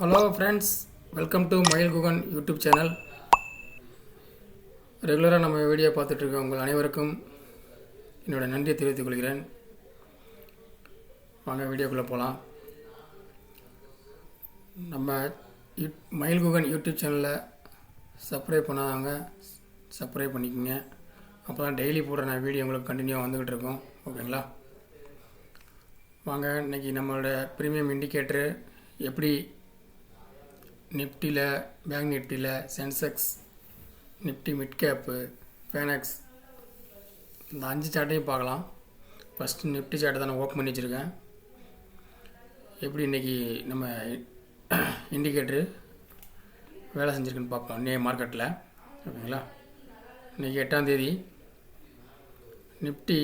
Hello friends, welcome to மயில் Guhan YouTube channel. ரெகுலராக நம்ம வீடியோ பார்த்துட்ருக்க உங்கள் அனைவருக்கும் என்னோடய நன்றியை தெரிவித்துக் கொள்கிறேன். வாங்க வீடியோக்குள்ளே போகலாம். நம்ம மயில் குகன் யூடியூப் சேனலில் சப்ஸ்கிரைப் பண்ணாதவங்க சப்ஸ்கிரைப் பண்ணிக்கோங்க. அப்போ தான் டெய்லி போடுற நான் வீடியோ உங்களுக்கு கண்டினியூவாக வந்துக்கிட்டு இருக்கோம். ஓகேங்களா? வாங்க இன்றைக்கி நம்மளோட ப்ரீமியம் இண்டிகேட்டரு எப்படி நிஃப்டியில், பேங்க் நிஃப்டியில், சென்செக்ஸ், நிஃப்டி மிட் கேப்பு, ஃபேனக்ஸ் இந்த 5 சார்ட்டையும் பார்க்கலாம். ஃபஸ்ட்டு நிஃப்டி சார்ட்டை தான் நான் ஓப்பன் பண்ணி வச்சுருக்கேன். எப்படி இன்றைக்கி நம்ம இண்டிகேட்ரு வேலை செஞ்சுருக்குன்னு பார்ப்போம் இன்றைய மார்க்கெட்டில். ஓகேங்களா? இன்றைக்கி 8ஆம் தேதி நிஃப்டி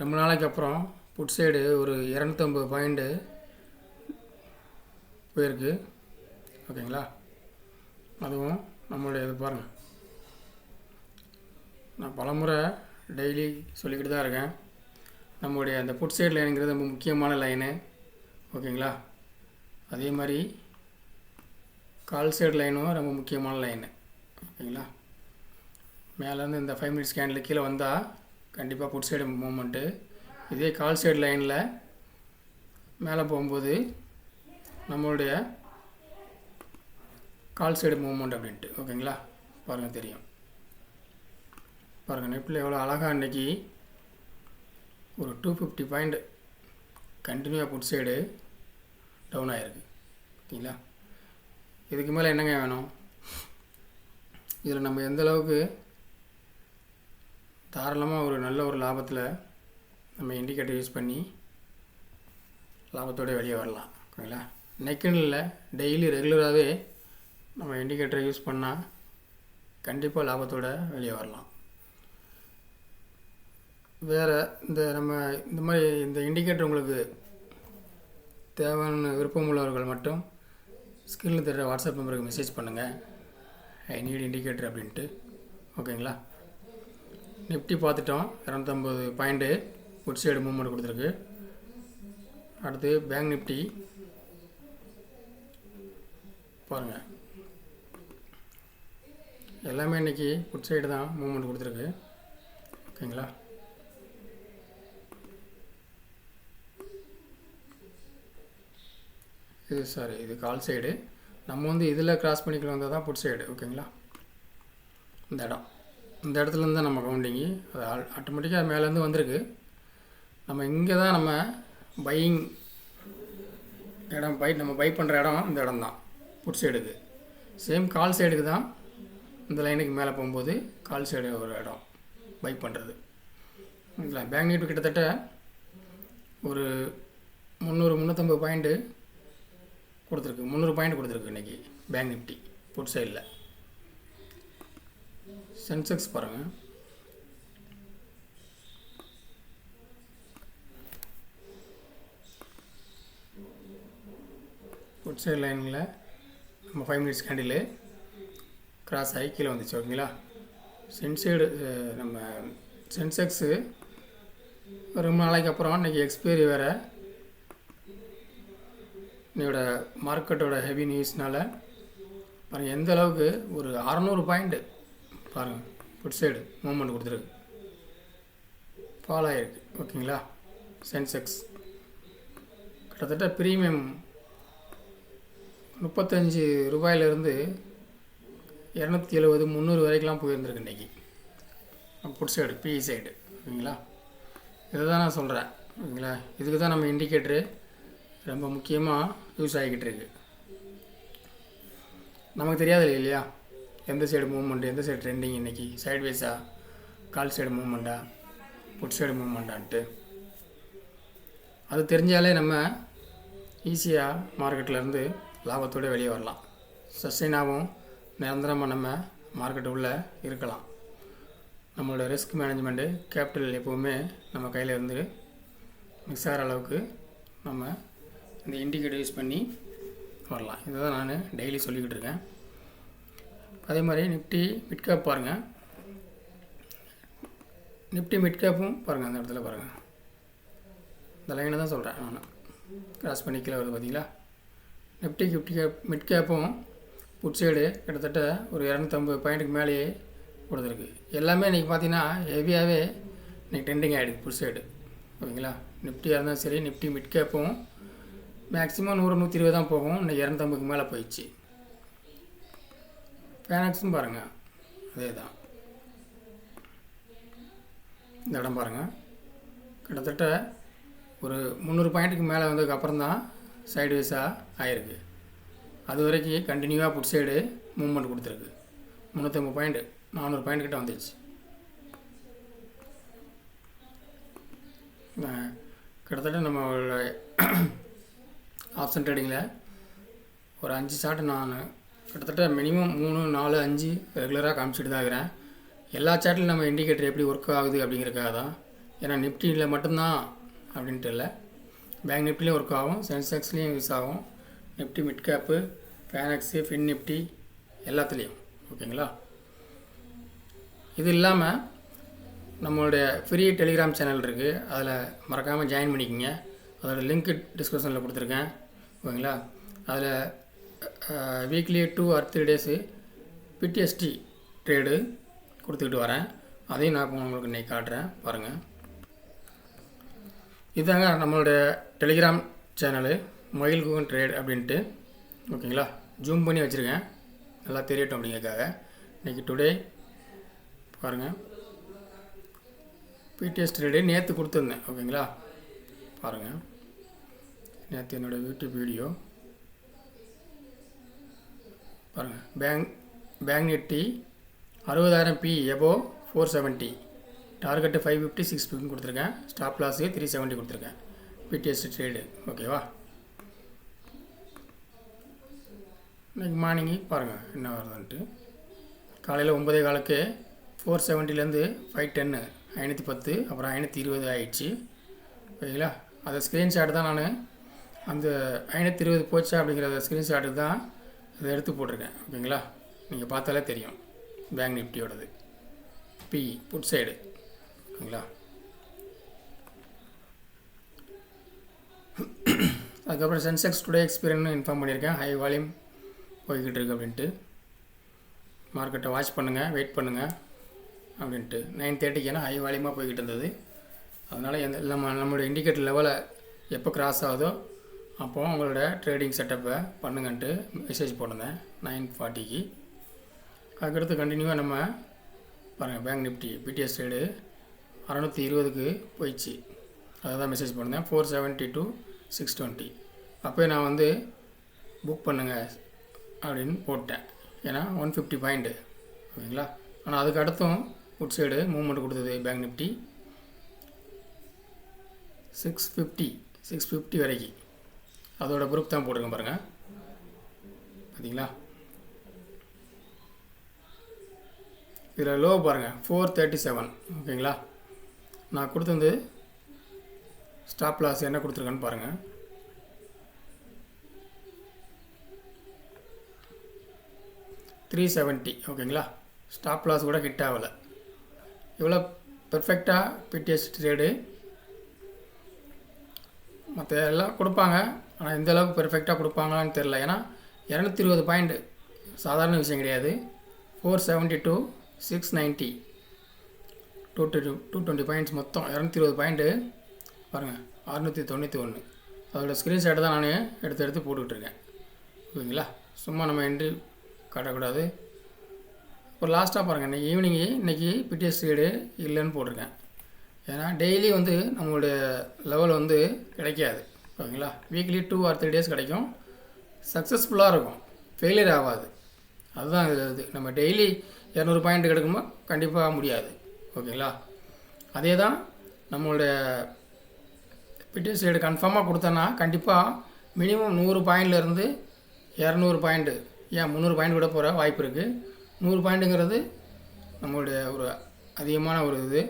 ரொம்ப நாளைக்கு அப்புறம் புட் சைடு ஒரு 250 பாயிண்ட்டு போயிருக்கு. ஓகேங்களா? அதுவும் நம்மளுடைய இது பாருங்கள், நான் பலமுறை டெய்லி சொல்லிக்கிட்டு தான் இருக்கேன். நம்மளுடைய அந்த புட் சைடு லைனுங்கிறது ரொம்ப முக்கியமான லைனு. ஓகேங்களா? அதே மாதிரி கால் சைடு லைனும் ரொம்ப முக்கியமான லைனு. ஓகேங்களா? மேலேருந்து இந்த 5 மினிட்ஸ் கேண்டில் கீழே வந்தால் கண்டிப்பாக புட் சைடு மூமெண்ட்டு. இதே கால் சைடு லைனில் மேலே போகும்போது நம்மளுடைய கால் சைடு மூவ்மெண்ட் அப்படின்ட்டு. ஓகேங்களா? பாருங்கள், தெரியும். பாருங்கள் நிஃப்டியில் எவ்வளோ அழகாக இன்றைக்கி ஒரு 250 பாயிண்ட் கண்டினியூவாக புட் சைடு டவுன் ஆகிருக்கு. ஓகேங்களா? இதுக்கு மேலே என்னங்க வேணும்? இதில் நம்ம எந்த அளவுக்கு தாராளமாக ஒரு நல்ல ஒரு லாபத்தில் நம்ம இண்டிகேட்டர் யூஸ் பண்ணி லாபத்தோடு வெளியே வரலாம். ஓகேங்களா? நெக்குன்னு இல்லை, டெய்லி ரெகுலராகவே நம்ம இண்டிகேட்டரை யூஸ் பண்ணால் கண்டிப்பாக லாபத்தோடு வெளியே வரலாம். வேறு இந்த மாதிரி இந்த இண்டிகேட்டர் உங்களுக்கு தேவையான விருப்பம் உள்ளவர்கள் மட்டும் ஸ்க்ரீனில் தெரிகிற வாட்ஸ்அப் நம்பருக்கு மெசேஜ் பண்ணுங்கள், ஐ நீட் இண்டிகேட்டர் அப்படின்ட்டு. ஓகேங்களா? நிஃப்டி பார்த்துட்டோம், 250 பாயிண்ட்டு புட் சைடு மூவ்மெண்ட் கொடுத்துருக்கு. அடுத்து பேங்க் நிஃப்டி பாருங்கள், எல்லாமே இன்றைக்கி புட் சைடு தான் மூவ்மெண்ட் கொடுத்துருக்கு. ஓகேங்களா? இது கால் சைடு. நம்ம இதில் கிராஸ் பண்ணிக்கலாம் வந்தால் தான் புட் சைடு. ஓகேங்களா? இந்த இடத்துலேருந்து தான் நம்ம கவுண்டிங்கு அது ஆட்டோமேட்டிக்காக மேலேருந்து வந்திருக்கு. நம்ம இங்கே தான் நம்ம பையிங் இடம், நம்ம பை பண்ணுற இடம் இந்த இடம் தான் புட் சைடுக்கு. சேம் கால் சைடுக்கு தான் இந்த லைனுக்கு மேலே போகும்போது கால் சைடு ஒரு இடம் பை பண்ணுறது. இல்லை, பேங்க் நிஃப்டி கிட்டத்தட்ட ஒரு 350 பாயிண்ட்டு கொடுத்துருக்கு. 300 பாயிண்ட் கொடுத்துருக்கு இன்றைக்கி பேங்க் நிஃப்டி புட் சைடில். சென்செக்ஸ் பாருங்கள், புட் சைடு லைனில் நம்ம 5 மினிட்ஸ் கேண்டில் கிராஸ் ஆகி கீழே வந்துச்சு. ஓகேங்களா? நம்ம சென்செக்ஸு ரொம்ப நாளைக்கு அப்புறம் இன்றைக்கி எக்ஸ்பைரி வேறு, என்னோட மார்க்கெட்டோட ஹெவி நியூஸ்னால் பாருங்கள் எந்த அளவுக்கு ஒரு 600 பாயிண்ட்டு பாருங்கள் புட் சைடு மூவ்மெண்ட் கொடுத்துருக்கு, ஃபால் ஆகிருக்கு. ஓகேங்களா? சென்செக்ஸ் கிட்டத்தட்ட ப்ரீமியம் 35 ரூபாயிலிருந்து 270, 300 வரைக்கும்லாம் போயிருந்துருக்கு இன்றைக்கி புட் சைடு, பிஇ சைடு. ஓகேங்களா? இதை தான் நான் சொல்கிறேன். ஓகேங்களா? இதுக்கு தான் நம்ம இண்டிகேட்டரு ரொம்ப முக்கியமாக யூஸ் ஆகிக்கிட்டு இருக்கு. நமக்கு தெரியாது இல்லையா எந்த சைடு மூவ்மெண்ட்டு, எந்த சைடு ட்ரெண்டிங், இன்றைக்கி சைட்வேஸா, கால் சைடு மூவ்மெண்ட்டா, புட் சைடு மூவ்மெண்ட்டான்ட்டு. அது தெரிஞ்சாலே நம்ம ஈஸியாக மார்க்கெட்டிலேருந்து லாபத்தோடு வெளியே வரலாம். சஸ்டைனாகவும் நிரந்தரமாக நம்ம மார்க்கெட்டு உள்ளே இருக்கலாம். நம்மளோட ரிஸ்க் மேனேஜ்மெண்ட்டு, கேபிட்டல் எப்போவுமே நம்ம கையில் இருந்து மிக்ஸ் ஆகிற அளவுக்கு நம்ம இந்த இண்டிகேட்டர் யூஸ் பண்ணி வரலாம். இதை தான் நான் டெய்லி சொல்லிக்கிட்டு இருக்கேன். அதே மாதிரி நிஃப்டி மிட் கேப் பாருங்கள், நிஃப்டி மிட் கேப்பும் பாருங்கள், அந்த இடத்துல பாருங்கள், இந்த லைனை தான் சொல்கிறேன் நான். கிராஸ் பண்ணி கீழே வருது பார்த்தீங்களா? நிஃப்டி மிட் கேப்பும் புட் சைடு கிட்டத்தட்ட ஒரு 250 பாயிண்ட்டுக்கு மேலேயே கொடுத்துருக்கு. எல்லாமே இன்றைக்கி பார்த்தீங்கன்னா ஹெவியாகவே இன்றைக்கி ட்ரெண்டிங் ஆகிடுது புட் சைடு. ஓகேங்களா, நிஃப்டியாக இருந்தாலும் சரி, நிஃப்டி மிட் கேப்பும் மேக்ஸிமம் 100-120 தான் போகும். இன்றைக்கி 250க்கு மேலே போயிடுச்சு. ஃபேனக்ஸும் பாருங்கள் அதே தான். இந்த இடம் பாருங்கள், கிட்டத்தட்ட ஒரு 300 பாயிண்ட்டுக்கு மேலே வந்ததுக்கப்புறம் தான் சைட்வேஸாக ஆகிருக்கு. அது வரைக்கும் கண்டினியூவாக புட் சைடு மூவ்மெண்ட் கொடுத்துருக்கு. 350 பாயிண்ட்டு 400 பாயிண்ட் கிட்ட வந்துடுச்சு. கிட்டத்தட்ட நம்ம ஆப்ஷன் ட்ரேடிங்கில் ஒரு 5 ஷார்ட் நான் கிட்டத்தட்ட மினிமம் 3, 4, 5 ரெகுலராக காமிச்சிட்டு தான் இருக்கிறேன். எல்லா சார்ட்லையும் நம்ம இண்டிகேட்டர் எப்படி ஒர்க் ஆகுது அப்படிங்கிறக்காக தான். ஏன்னா நிஃப்டியில் மட்டும்தான் அப்படின்ட்டு இல்லை, பேங்க் நிஃப்டிலையும் ஒர்க் ஆகும், சென்செக்ஸ்லேயும் யூஸ் ஆகும், நிஃப்டி மிட் கேப்பு, ஃபேனக்ஸு, ஃபின் நிஃப்டி எல்லாத்துலேயும். ஓகேங்களா, இது இல்லாமல் நம்மளுடைய ஃப்ரீ டெலிகிராம் சேனல் இருக்குது, அதில் மறக்காமல் ஜாயின் பண்ணிக்கோங்க. அதோடய லிங்க் டிஸ்கிரிப்ஷனில் கொடுத்துருக்கேன். ஓகேங்களா, அதில் வீக்லி 2 or 3 டேஸு பிடிஎஸ்டி ட்ரேடு கொடுத்துக்கிட்டு வரேன். அதையும் நான் உங்களுக்கு இன்றைக்கி காட்டுறேன் பாருங்கள். இதுதாங்க நம்மளுடைய டெலிகிராம் சேனலு மொயில் கூகன் ட்ரேட் அப்படின்ட்டு. ஓகேங்களா, ஜூம் பண்ணி வச்சுருக்கேன் நல்லா தெரியட்டும் அப்படிங்கிறதுக்காக. இன்றைக்கி டுடே பாருங்கள், பிடிஎஸ் ட்ரேடு நேற்று கொடுத்துருந்தேன். ஓகேங்களா, பாருங்கள், நேற்று என்னோடய யூடியூப் வீடியோ பாருங்கள். Bank nifty 60,000 PE above 470, target 550, 650 கொடுத்துருக்கேன், ஸ்டாப் லாஸு 370 கொடுத்துருக்கேன். BTS trade. ஓகேவா, இன்றைக்கி மார்னிங்கு பாருங்கள் என்ன வருதுன்ட்டு. காலையில் 9:15 470லேருந்து 510, 510, அப்புறம் 520 ஆகிடுச்சு. ஓகேங்களா, அதை ஸ்க்ரீன்ஷாட் தான் நான் அந்த 520 போச்சா அப்படிங்கிற ஸ்க்ரீன்ஷாட்டு தான் அதை எடுத்து போட்டிருக்கேன். ஓகேங்களா, நீங்கள் பார்த்தாலே தெரியும் பேங்க் நிஃப்டியோடது பி புட் சைடு. ஓகேங்களா, அதுக்கப்புறம் சென்செக்ஸ் டுடே எக்ஸ்பீரியன்ஸ் இன்ஃபார்ம் பண்ணியிருக்கேன். ஹை வால்யூம் போய்கிட்டு இருக்கு அப்படின்ட்டு. மார்க்கெட்டை வாட்ச் பண்ணுங்கள், வெயிட் பண்ணுங்கள் அப்படின்ட்டு. 9:30 ஹை வால்யூமாக போய்கிட்டு இருந்தது. அதனால் நம்மளுடைய இண்டிகேட்டர் லெவலை எப்போ கிராஸ் ஆகுதோ அப்போது உங்களோட ட்ரேடிங் செட்டப்பை பண்ணுங்கன்ட்டு மெசேஜ் போட்டிருந்தேன் 9:40. அதுக்கடுத்து கண்டினியூவாக நம்ம பாருங்கள் பேங்க் நிஃப்டி பிடிஎஸ் ட்ரேடு 620க்கு போயிடுச்சு. அதை தான் மெசேஜ் பண்ணிருந்தேன். 470 to 620 அப்போயே நான் வந்து புக் பண்ணுங்கள் அப்படின்னு போட்டேன். ஏன்னா 150 பாயிண்ட்டு. ஓகேங்களா, ஆனால் அதுக்கு அடுத்தும் புட் சைடு மூவ்மெண்ட் கொடுத்தது பேங்க் நிஃப்டி 650 வரைக்கும். அதோட ப்ரூஃப் தான் போட்டிருக்கேன் பாருங்கள், பார்த்தீங்களா. இதில் லோ பாருங்கள் 437. ஓகேங்களா, நான் கொடுத்தது ஸ்டாப் லாஸ் என்ன கொடுத்துருக்கேன்னு பாருங்கள். 370. ஓகேங்களா, ஸ்டாப் லாஸ் கூட ஹிட் ஆகலை. இவ்வளோ பெர்ஃபெக்டாக பிடிஎஸ் ட்ரேடு மற்ற எல்லாம் கொடுப்பாங்க, ஆனால் இந்த அளவுக்கு பெர்ஃபெக்டாக கொடுப்பாங்களான்னு தெரில. ஏன்னா 220 பாயிண்ட்டு சாதாரண விஷயம் கிடையாது. 470 to 690, 220 பாயிண்ட்ஸ், மொத்தம் 220 பாயிண்ட்டு பாருங்கள். 691. அதோடய ஸ்க்ரீன்ஷாட்டை தான் நான் எடுத்து போட்டுக்கிட்டுருக்கேன். ஓகேங்களா, சும்மா நம்ம என்ட்ரி காட்டக்கூடாது. ஒரு லாஸ்ட்டாக பாருங்கள், இன்றைக்கி பிடிஎஸ் ட்ரேடு இல்லைன்னு போட்டிருக்கேன். ஏன்னா டெய்லி வந்து நம்மளுடைய லெவல் வந்து கிடைக்காது. ஓகேங்களா, வீக்லி 2 or 3 டேஸ் கிடைக்கும், சக்ஸஸ்ஃபுல்லாக இருக்கும், ஃபெயிலியர் ஆகாது. அதுதான் இது. நம்ம டெய்லி 200 பாயிண்ட் கிடைக்குமோ கண்டிப்பாக முடியாது. ஓகேங்களா, அதே தான் நம்மளுடைய பிடிஎஸ் ட்ரேடு கன்ஃபார்மாக கொடுத்தோன்னா கண்டிப்பாக மினிமம் 100 பாயிண்ட்லேருந்து 200 பாயிண்ட்டு, ஏன் 300 பாயிண்ட் கூட போகிற வாய்ப்பு இருக்குது. 100 பாயிண்ட்டுங்கிறது நம்மளுடைய ஒரு அதிகமான ஒரு இது.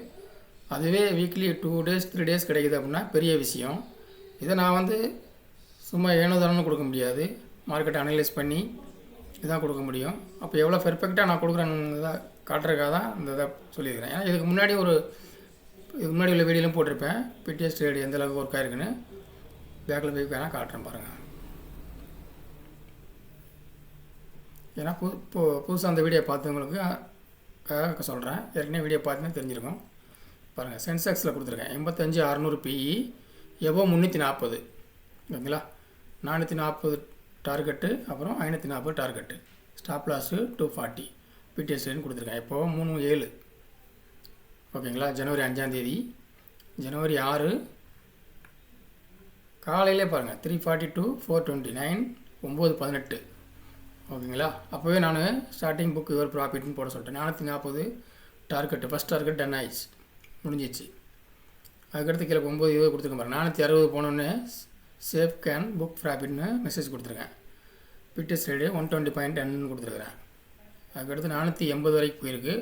அதுவே வீக்லி 2 days 3 days கிடைக்குது அப்படின்னா பெரிய விஷயம். இதை நான் வந்து சும்மா ஏனோதானு கொடுக்க முடியாது, மார்க்கெட்டை அனலைஸ் பண்ணி இதான் கொடுக்க முடியும். அப்போ எவ்வளோ பெர்ஃபெக்டாக நான் கொடுக்குறேன்னு தான் காட்டுறதுக்காக தான் இந்த இதை சொல்லியிருக்கிறேன். ஏன்னா இதுக்கு முன்னாடி உள்ள வீடியோலாம் போட்டிருப்பேன் பிடிஎஸ் ட்ரேடு எந்த அளவுக்கு ஒர்க் ஆயிருக்குன்னு. பேக்கில் போய் வேணால் காட்டுறேன் பாருங்கள். ஏன்னா புதுசாக அந்த வீடியோ பார்த்தவங்களுக்கு சொல்கிறேன். ஏற்கனவே வீடியோ பார்த்தீங்கன்னா தெரிஞ்சிருக்கும். பாருங்கள், சென்செக்ஸில் கொடுத்துருக்கேன் 85,600 பிஇ, எபோ 340. ஓகேங்களா, 440 டார்கெட்டு, அப்புறம் 540 டார்கெட்டு, ஸ்டாப் லாஸு 240, பிடிஎஸ்ன்னு கொடுத்துருக்கேன். இப்போது 3/7. ஓகேங்களா, ஜனவரி 5ஆம் தேதி, ஜனவரி 6 காலையிலே பாருங்கள் 342, 429, 9:18. ஓகேங்களா, அப்போவே நான் ஸ்டார்டிங் புக் யுவர் ப்ராஃபிட்னு போட சொல்லிட்டேன். 440 டார்கெட்டு, ஃபஸ்ட் டார்கெட் டன் ஆயிடுச்சு, முடிஞ்சிச்சு. அதுக்கடுத்து கீழே 9:20 கொடுத்துருக்கேன் பாருங்கள். 460 போனோடனே சேஃப் கேன் புக் ப்ராஃபிட்னு மெசேஜ் கொடுத்துருக்கேன். பிடிஎஸ் ரேடு 120.10 கொடுத்துருக்குறேன். அதுக்கடுத்து 480 வரைக்கும் போயிருக்கு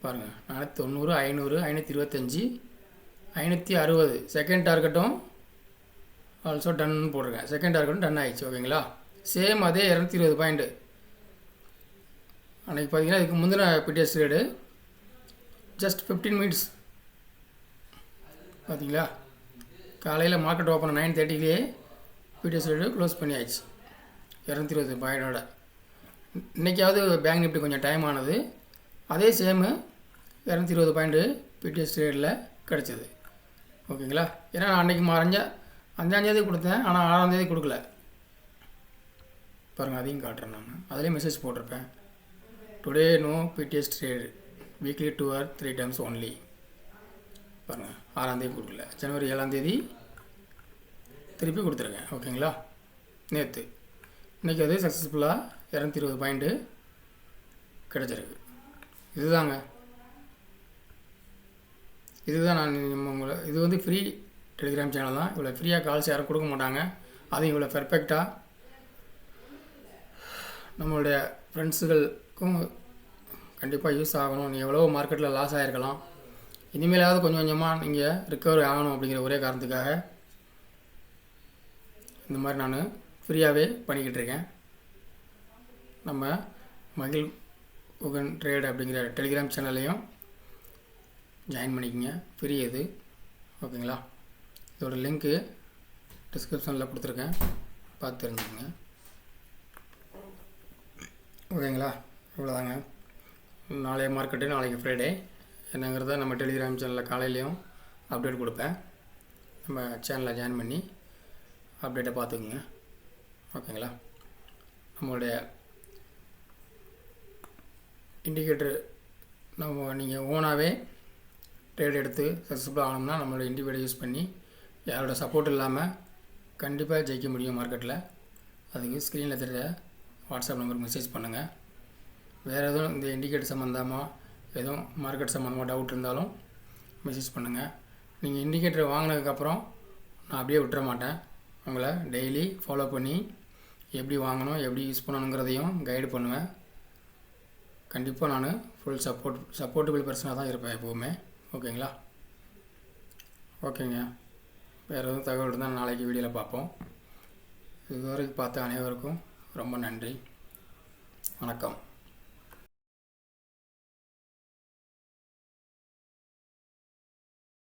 பாருங்கள். 490, 500, 525, 560 செகண்ட் டார்கெட்டும் ஆல்சோ டன்னு போட்டிருக்கேன். செகண்ட் டார்கெட்டும் டன் ஆகிடுச்சு. ஓகேங்களா, சேம் அதே 220 பாயிண்ட்டு. அன்றைக்கி பார்த்தீங்கன்னா இதுக்கு முந்தின பிடிஎஸ் ரேடு ஜஸ்ட் 15 மினிட்ஸ் பார்த்தீங்களா, காலையில் மார்க்கெட் ஓப்பன் 9:30லேயே பிடிஎஸ் ரேடு க்ளோஸ் பண்ணி ஆயிடுச்சு 220 பாயிண்டோட. இன்றைக்காவது பேங்க் நிஃப்டி கொஞ்சம் டைம் ஆனது, அதே சேமு 220 பாயிண்ட்டு பிடிஎஸ் ரேடில் கிடச்சிது. ஓகேங்களா, ஏன்னா நான் அன்றைக்கி 5ஆம் தேதி கொடுத்தேன், ஆனால் 6ஆம் தேதி கொடுக்கல பாருங்கள். அதையும் காட்டுறேன், நான் அதிலே மெசேஜ் போட்டிருப்பேன். Today no BTS trade, weekly 2 or 3 times only. பாருங்கள், 6ஆம் தேதி கொடுக்கல, ஜனவரி 7ஆம் தேதி திருப்பி கொடுத்துருக்கேன். ஓகேங்களா, நேற்று. இன்றைக்கி அது சக்ஸஸ்ஃபுல்லாக 220 பாயிண்ட்டு கிடச்சிருக்கு. இதுதான் நான் உங்களை, இது வந்து ஃப்ரீ டெலிகிராம் சேனல் தான். இவ்வளோ ஃப்ரீயாக கால்ஸ் யாரும் கொடுக்க மாட்டாங்க. அதுவும் இவ்வளோ பெர்ஃபெக்டாக நம்மளுடைய ஃப்ரெண்ட்ஸுகளுக்கும் கண்டிப்பாக யூஸ் ஆகணும். நீங்கள் எவ்வளோ மார்க்கெட்டில் லாஸ் ஆகிருக்கலாம், இனிமேலாவது கொஞ்சம் கொஞ்சமாக நீங்கள் ரிக்கவரி ஆகணும் அப்படிங்கிற ஒரே காரணத்துக்காக இந்த மாதிரி நான் ஃப்ரீயாகவே பண்ணிக்கிட்டு இருக்கேன். நம்ம மகிழ் உகன் ட்ரேட் அப்படிங்கிற டெலிகிராம் சேனல்லையும் ஜாயின் பண்ணிக்கோங்க, ஃப்ரீ இது. ஓகேங்களா, இதோட லிங்க்கு டிஸ்கிரிப்ஷனில் கொடுத்துருக்கேன், பார்த்து தெரிஞ்சுக்கோங்க. ஓகேங்களா, இவ்வளோதாங்க. நாளைய மார்க்கெட்டு, நாளைக்கு ஃப்ரைடே என்னங்கிறத நம்ம டெலிகிராம் சேனலில் காலையிலையும் அப்டேட் கொடுப்பேன். நம்ம சேனலில் ஜாயின் பண்ணி அப்டேட்டை பார்த்துக்குங்க. ஓகேங்களா, நம்மளுடைய இண்டிகேட்டர் நீங்கள் ஓனாகவே ட்ரேட் எடுத்து சக்ஸஸ்ஃபுல்லாக ஆகணும்னா நம்மளோட இண்டிகேட்டர் யூஸ் பண்ணி யாரோட சப்போர்ட் இல்லாமல் கண்டிப்பாக ஜெயிக்க முடியும் மார்க்கெட்டில். அதுக்கு ஸ்க்ரீனில் தெரிய வாட்ஸ்அப் நம்பருக்கு மெசேஜ் பண்ணுங்கள். வேறு எதுவும் இந்த இண்டிகேட்டர் சம்மந்தமாக எதுவும் மார்க்கெட் சம்மந்தமாக டவுட் இருந்தாலும் மெசேஜ் பண்ணுங்கள். நீங்கள் இண்டிகேட்டர் வாங்கினதுக்கப்புறம் நான் அப்படியே விட்டுற மாட்டேன். உங்களை டெய்லி ஃபாலோ பண்ணி எப்படி வாங்கணும், எப்படி யூஸ் பண்ணணுங்கிறதையும் கைடு பண்ணுவேன். கண்டிப்பாக நான் ஃபுல் சப்போர்ட்டபிள் பர்சனாக தான் இருப்பேன் எப்போவுமே. ஓகேங்களா, ஓகேங்க. வேறு எதுவும் தகவல் இருந்தால் நாளைக்கு வீடியோவில் பார்ப்போம். இதுவரைக்கும் பார்த்த அனைவருக்கும் ரொம்ப நன்றி. வணக்கம்.